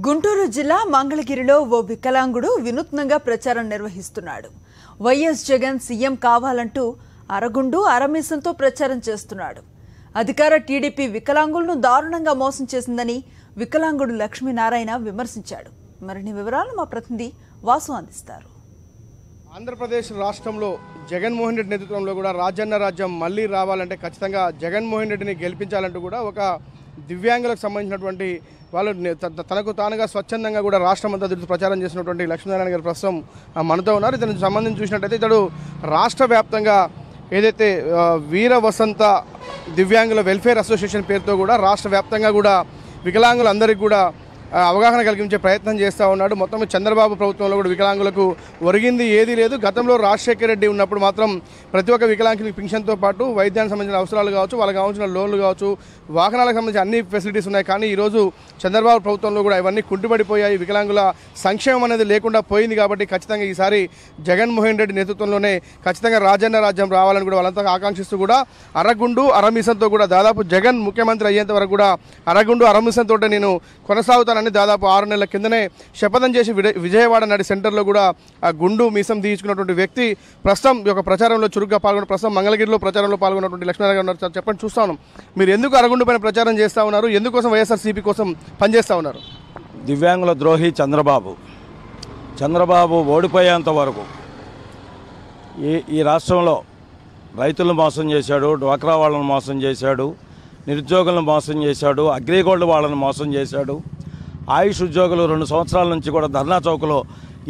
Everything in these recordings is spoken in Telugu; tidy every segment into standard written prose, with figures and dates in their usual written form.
గుంటూరు జిల్లా మంగళగిరిలో ఓ వికలాంగుడు వినూత్నంగా ప్రచారం నిర్వహిస్తున్నాడు. వైఎస్ జగన్ సీఎం కావాలంటూ అరగుండు అరమీసంతో ప్రచారం చేస్తున్నాడు. అధికార టీడీపీ వికలాంగులను దారుణంగా మోసం చేసిందని వికలాంగుడు లక్ష్మీనారాయణ విమర్శించాడు. మరిన్ని వివరాలు మా ప్రతినిధి వాసు అందిస్తారు. ఆంధ్రప్రదేశ్ రాష్ట్రంలో జగన్మోహన్ రెడ్డి నేతృత్వంలో కూడా రాజన్న రాజ్యం మళ్ళీ రావాలంటే ఖచ్చితంగా జగన్మోహన్ రెడ్డిని గెలిపించాలంటూ కూడా ఒక దివ్యాంగులకు సంబంధించినటువంటి వాళ్ళు తనకు తానుగా స్వచ్ఛందంగా కూడా రాష్ట్రమంతా తిరుగుతూ ప్రచారం చేసినటువంటి లక్ష్మీనారాయణ గారు ప్రస్తుతం మనతో ఉన్నారు. ఇతనికి సంబంధించి చూసినట్టయితే ఇతడు రాష్ట్ర వ్యాప్తంగా ఏదైతే వీర వసంత దివ్యాంగుల వెల్ఫేర్ అసోసియేషన్ పేరుతో కూడా రాష్ట్ర వ్యాప్తంగా కూడా వికలాంగులందరికీ కూడా అవగాహన కలిగించే ప్రయత్నం చేస్తూ ఉన్నాడు. మొత్తం చంద్రబాబు ప్రభుత్వంలో కూడా వికలాంగులకు ఒరిగింది ఏదీ లేదు. గతంలో రాజశేఖర రెడ్డి ఉన్నప్పుడు మాత్రం ప్రతి ఒక్క వికలాంగులకు పింఛన్తో పాటు వైద్యానికి సంబంధించిన అవసరాలు కావచ్చు, వాళ్ళకి కావాల్సిన లోన్లు కావచ్చు, వాహనాలకు సంబంధించిన అన్ని ఫెసిలిటీస్ ఉన్నాయి. కానీ ఈరోజు చంద్రబాబు ప్రభుత్వంలో కూడా ఇవన్నీ కుంటుపడిపోయాయి. వికలాంగుల సంక్షేమం అనేది లేకుండా పోయింది. కాబట్టి ఖచ్చితంగా ఈసారి జగన్మోహన్ రెడ్డి నేతృత్వంలోనే ఖచ్చితంగా రాజన్న రాజ్యం రావాలని కూడా వాళ్ళంతా ఆకాంక్షిస్తూ కూడా అరగుండు అరమీసంతో కూడా దాదాపు జగన్ ముఖ్యమంత్రి అయ్యేంత వరకు కూడా అరగుండు అరమీసంతో నేను కొనసాగుతానని దాదాపు 6 నెలల కిందనే శపథం చేసి విజయవాడ నడి సెంటర్లో కూడా ఆ గుండు మీసం తీయించుకున్నటువంటి వ్యక్తి ప్రస్తుతం ఈ యొక్క ప్రచారంలో చురుగ్గా పాల్గొన్న ప్రస్తుతం మంగళగిరిలో ప్రచారంలో పాల్గొన్నటువంటి లక్ష్మీనారాయణ గారు ఉన్నారు. చెప్పండి, చూస్తాను మీరు ఎందుకు అరగుండు పైన ప్రచారం చేస్తూ ఉన్నారు, ఎందుకోసం వైఎస్ఆర్సీపీ కోసం పనిచేస్తూ ఉన్నారు? దివ్యాంగుల ద్రోహి చంద్రబాబు ఓడిపోయేంత వరకు ఈ రాష్ట్రంలో రైతులను మోసం చేశాడు, డ్వాక్రా వాళ్ళని మోసం చేశాడు, నిరుద్యోగులను మోసం చేశాడు, అగ్రిగోల్డ్ వాళ్ళని మోసం చేశాడు. ఆయుష్ ఉద్యోగులు 2 సంవత్సరాల నుంచి కూడా ధర్నా చౌకలో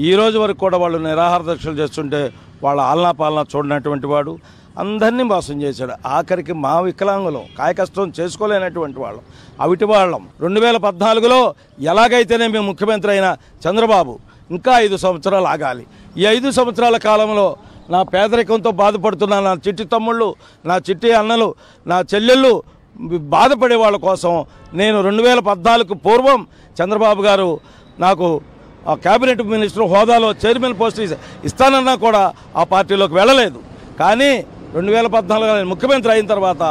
ఈ రోజు వరకు కూడా వాళ్ళు నిరాహార దీక్షలు చేస్తుంటే వాళ్ళ ఆలనా పాలన చూడనటువంటి వాడు అందరినీ మోసం చేశాడు. ఆఖరికి మా వికలాంగులు కాయకష్టం చేసుకోలేనటువంటి వాళ్ళం అవిటి వాళ్ళం 2014లో ఎలాగైతేనే మేము ముఖ్యమంత్రి అయిన చంద్రబాబు ఇంకా 5 సంవత్సరాలు ఆగాలి. ఈ 5 సంవత్సరాల కాలంలో నా పేదరికంతో బాధపడుతున్న నా చిట్టి తమ్ముళ్ళు, నా చిట్టి అన్నలు, నా చెల్లెళ్ళు బాధపడే వాళ్ళ కోసం నేను 2014 పూర్వం చంద్రబాబు గారు నాకు ఆ క్యాబినెట్ మినిస్టర్ హోదాలో చైర్మన్ పోస్ట్ ఇస్తానన్నా కూడా ఆ పార్టీలోకి వెళ్ళలేదు. కానీ 2014 నేను ముఖ్యమంత్రి అయిన తర్వాత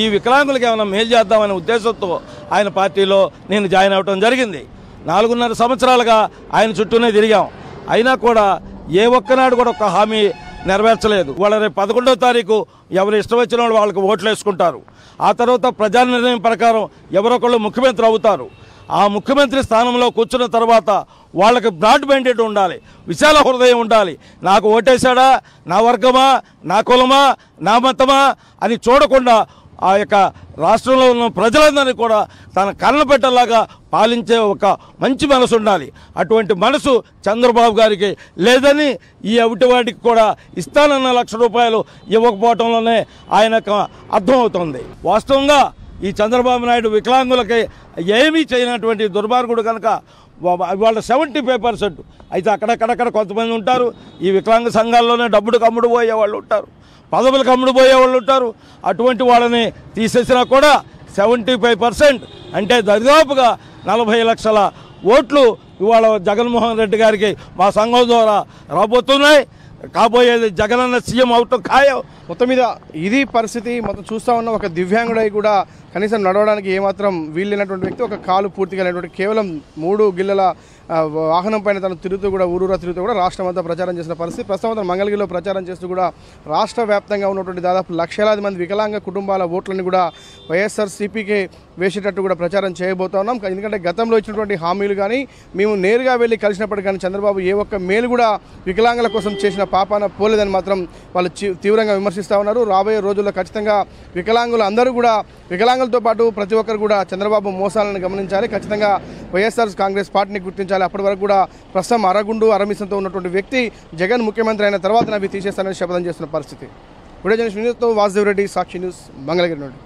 ఈ వికలాంగులకి ఏమైనా మేలు చేద్దామనే ఉద్దేశంతో ఆయన పార్టీలో నేను జాయిన్ అవ్వడం జరిగింది. 4.5 సంవత్సరాలుగా ఆయన చుట్టూనే తిరిగాం. అయినా కూడా ఏ ఒక్కనాడు కూడా ఒక హామీ నెరవేర్చలేదు. వాళ్ళ రేపు 11వ తారీఖు ఎవరు ఇష్టం వచ్చిన వాళ్ళు వాళ్ళకి ఓట్లు వేసుకుంటారు. ఆ తర్వాత ప్రజా నిర్ణయం ప్రకారం ఎవరొకళ్ళు ముఖ్యమంత్రి అవుతారు. ఆ ముఖ్యమంత్రి స్థానంలో కూర్చున్న తర్వాత వాళ్ళకి బ్రాడ్ మైండెడ్ ఉండాలి, విశాల హృదయం ఉండాలి. నాకు ఓటేశాడా, నా వర్గమా, నా కులమా, నా మతమా అని చూడకుండా ఆ యొక్క రాష్ట్రంలో ఉన్న ప్రజలందరినీ కూడా తన కళ్ళ పెట్టలాగా పాలించే ఒక మంచి మనసు ఉండాలి. అటువంటి మనసు చంద్రబాబు గారికి లేదని ఈ అవిటి వాటికి కూడా ఇస్తానన్న ₹1,00,000 ఇవ్వకపోవటంలోనే ఆయనకు అర్థమవుతుంది. వాస్తవంగా ఈ చంద్రబాబు నాయుడు వికలాంగులకి ఏమీ చేయనటువంటి దుర్మార్గుడు కనుక వాళ్ళ 75% అయితే అక్కడక్కడక్కడ కొంతమంది ఉంటారు. ఈ వికలాంగ సంఘాల్లోనే డబ్బులకు అమ్ముడు పోయే వాళ్ళు ఉంటారు, పదవులకు అమ్ముడు పోయే వాళ్ళు ఉంటారు. అటువంటి వాళ్ళని తీసేసినా కూడా 75% అంటే దరిదాపుగా 40 లక్షల ఓట్లు ఇవాళ జగన్మోహన్ రెడ్డి గారికి మా సంఘం ద్వారా రాబోతున్నాయి. కాబోయేది జగనన్న సీఎం అవటం ఖాయం. మొత్తం మీద ఇది పరిస్థితి. మొత్తం చూస్తూ ఉన్న ఒక దివ్యాంగుడై కూడా కనీసం నడవడానికి ఏమాత్రం వీల్లేనటువంటి వ్యక్తి, ఒక కాలు పూర్తిగా లేనటువంటి కేవలం 3 గిల్లల వాహనం పైన తను తిరుగుతూ కూడా ఊరూరా తిరుగుతూ కూడా రాష్ట్రం అంతా ప్రచారం చేసిన పరిస్థితి. ప్రస్తుతం మంగళగిరిలో ప్రచారం చేస్తూ కూడా రాష్ట్ర వ్యాప్తంగా ఉన్నటువంటి దాదాపు లక్షలాది మంది వికలాంగ కుటుంబాల ఓట్లను కూడా వైఎస్ఆర్సీపీకి వేసేటట్టు కూడా ప్రచారం చేయబోతా ఉన్నాం. ఎందుకంటే గతంలో ఇచ్చినటువంటి హామీలు కానీ మేము నేరుగా వెళ్ళి కలిసినప్పటికీ కానీ చంద్రబాబు ఏ ఒక్క మేలు కూడా వికలాంగుల కోసం చేసిన పాపాన పోలేదని మాత్రం వాళ్ళు తీవ్రంగా విమర్శిస్తూ ఉన్నారు. రాబోయే రోజుల్లో ఖచ్చితంగా వికలాంగులు అందరూ కూడా వికలాంగులతో పాటు ప్రతి ఒక్కరు కూడా చంద్రబాబు మోసాలను గమనించాలి. ఖచ్చితంగా వైఎస్ఆర్ కాంగ్రెస్ పార్టీని గుర్తించాలి. అప్పటి వరకు కూడా ప్రస్తుతం అరగుండు అరమీసంతో ఉన్నటువంటి వ్యక్తి జగన్ ముఖ్యమంత్రి అయిన తర్వాత అవి తీసేస్తానని శపథం చేస్తున్న పరిస్థితి. వీడియో జర్నలిస్ట్ వాసుదేవ్ రెడ్డి, సాక్షి న్యూస్, మంగళగిరి నుండి.